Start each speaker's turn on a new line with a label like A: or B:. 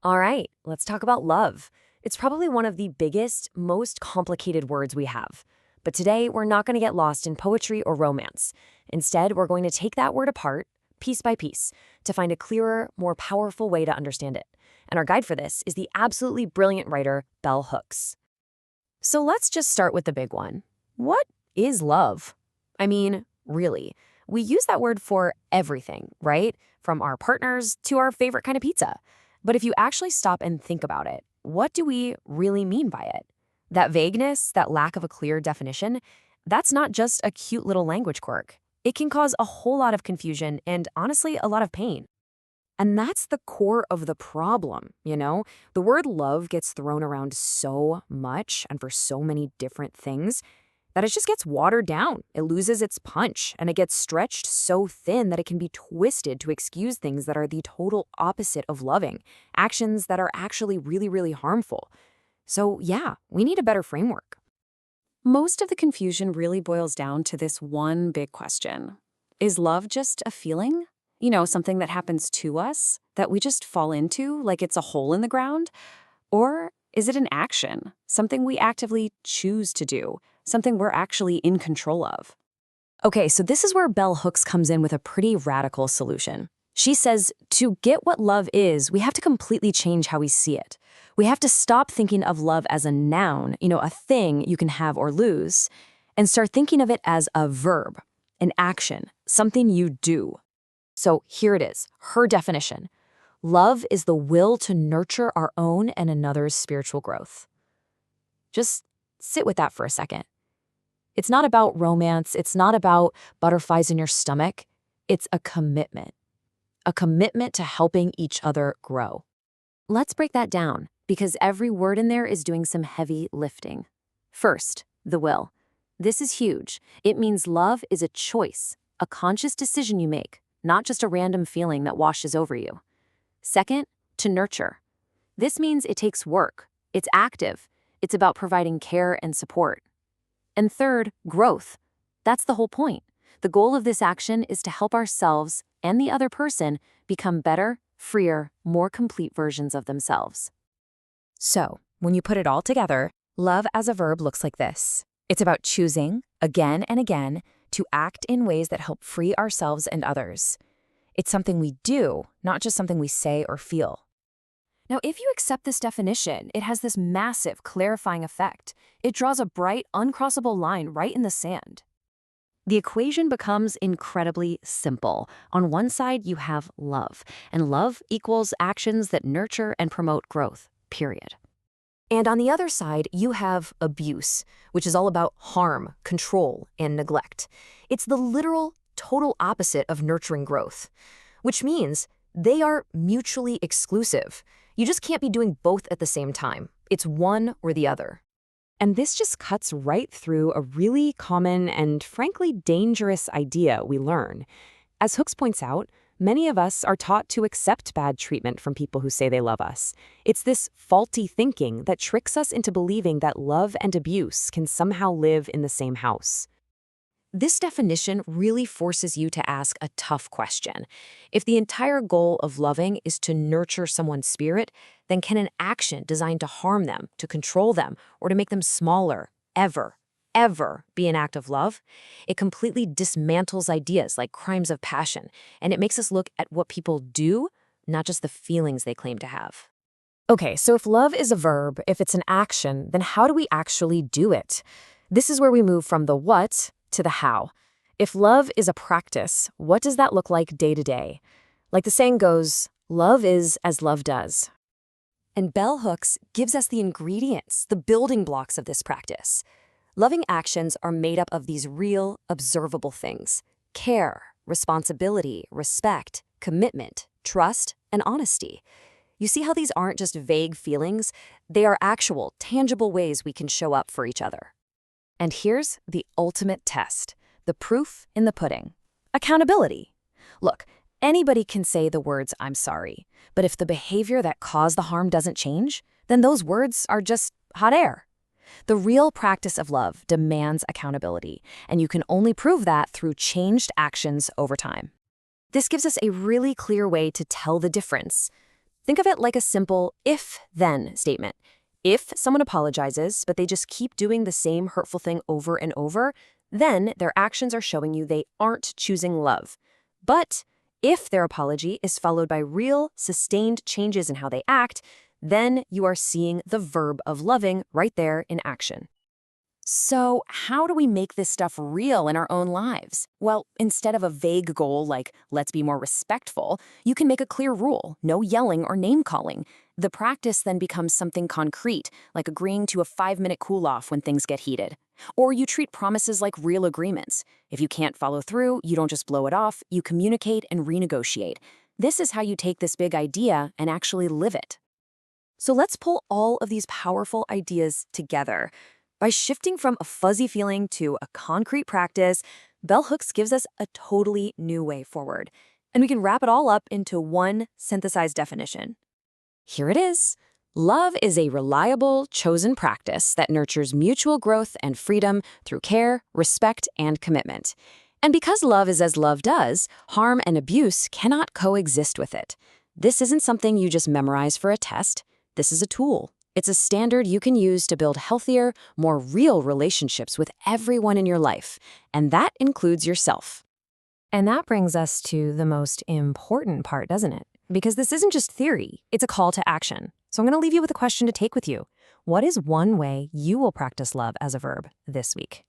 A: All right, let's talk about love. It's probably one of the biggest, most complicated words we have. But today, we're not going to get lost in poetry or romance. Instead, we're going to take that word apart, piece by piece, to find a clearer, more powerful way to understand it. And our guide for this is the absolutely brilliant writer, Bell Hooks. So let's just start with the big one. What is love? I mean, really, we use that word for everything, right? From our partners to our favorite kind of pizza. But if you actually stop and think about it, what do we really mean by it? That vagueness, that lack of a clear definition, that's not just a cute little language quirk. It can cause a whole lot of confusion and, honestly, a lot of pain. And that's the core of the problem, you know? The word love gets thrown around so much and for so many different things that it just gets watered down. It loses its punch, and it gets stretched so thin that it can be twisted to excuse things that are the total opposite of loving, actions that are actually really, really harmful. So yeah, we need a better framework.
B: Most of the confusion really boils down to this one big question. Is love just a feeling? You know, something that happens to us, that we just fall into like it's a hole in the ground? Or is it an action, something we actively choose to do, something we're actually in control of?
A: Okay, so this is where Bell Hooks comes in with a pretty radical solution. She says to get what love is, we have to completely change how we see it. We have to stop thinking of love as a noun, a thing you can have or lose, and start thinking of it as a verb, an action, something you do. So here it is, her definition. Love is the will to nurture our own and another's spiritual growth. Just sit with that for a second. It's not about romance. It's not about butterflies in your stomach. It's a commitment to helping each other grow. Let's break that down, because every word in there is doing some heavy lifting. First, the will. This is huge. It means love is a choice, a conscious decision you make, not just a random feeling that washes over you. Second, to nurture. This means it takes work. It's active. It's about providing care and support. And third, growth. That's the whole point. The goal of this action is to help ourselves and the other person become better, freer, more complete versions of themselves. So, when you put it all together, love as a verb looks like this. It's about choosing, again and again, to act in ways that help free ourselves and others. It's something we do, not just something we say or feel. Now, if you accept this definition, it has this massive clarifying effect. It draws a bright, uncrossable line right in the sand. The equation becomes incredibly simple. On one side, you have love, and love equals actions that nurture and promote growth, period. And on the other side, you have abuse, which is all about harm, control, and neglect. It's the literal, total opposite of nurturing growth, which means they are mutually exclusive. You just can't be doing both at the same time. It's one or the other. And this just cuts right through a really common and frankly dangerous idea we learn. As Hooks points out, many of us are taught to accept bad treatment from people who say they love us. It's this faulty thinking that tricks us into believing that love and abuse can somehow live in the same house. This definition really forces you to ask a tough question. If the entire goal of loving is to nurture someone's spirit, then can an action designed to harm them, to control them, or to make them smaller ever be an act of love? It completely dismantles ideas like crimes of passion, and it makes us look at what people do, not just the feelings they claim to have. Okay, so if love is a verb, if it's an action, then how do we actually do it? This is where we move from the what to the how. If love is a practice, what does that look like day to day? Like the saying goes, love is as love does. And Bell Hooks gives us the ingredients, the building blocks of this practice. Loving actions are made up of these real, observable things: care, responsibility, respect, commitment, trust, and honesty. You see how these aren't just vague feelings? They are actual, tangible ways we can show up for each other. And here's the ultimate test, the proof in the pudding: accountability. Look, anybody can say the words "I'm sorry," but if the behavior that caused the harm doesn't change, then those words are just hot air. The real practice of love demands accountability, and you can only prove that through changed actions over time. This gives us a really clear way to tell the difference. Think of it like a simple if-then statement. If someone apologizes, but they just keep doing the same hurtful thing over and over, then their actions are showing you they aren't choosing love. But if their apology is followed by real, sustained changes in how they act, then you are seeing the verb of loving right there in action.
B: So, how do we make this stuff real in our own lives? Well, instead of a vague goal like, let's be more respectful, you can make a clear rule, no yelling or name calling. The practice then becomes something concrete, like agreeing to a 5-minute cool off when things get heated. Or you treat promises like real agreements. If you can't follow through, you don't just blow it off, you communicate and renegotiate. This is how you take this big idea and actually live it.
A: So let's pull all of these powerful ideas together. By shifting from a fuzzy feeling to a concrete practice, Bell Hooks gives us a totally new way forward. And we can wrap it all up into one synthesized definition. Here it is. Love is a reliable, chosen practice that nurtures mutual growth and freedom through care, respect, and commitment. And because love is as love does, harm and abuse cannot coexist with it. This isn't something you just memorize for a test. This is a tool. It's a standard you can use to build healthier, more real relationships with everyone in your life, and that includes yourself. And that brings us to the most important part, doesn't it? Because this isn't just theory, it's a call to action. So I'm going to leave you with a question to take with you. What is one way you will practice love as a verb this week?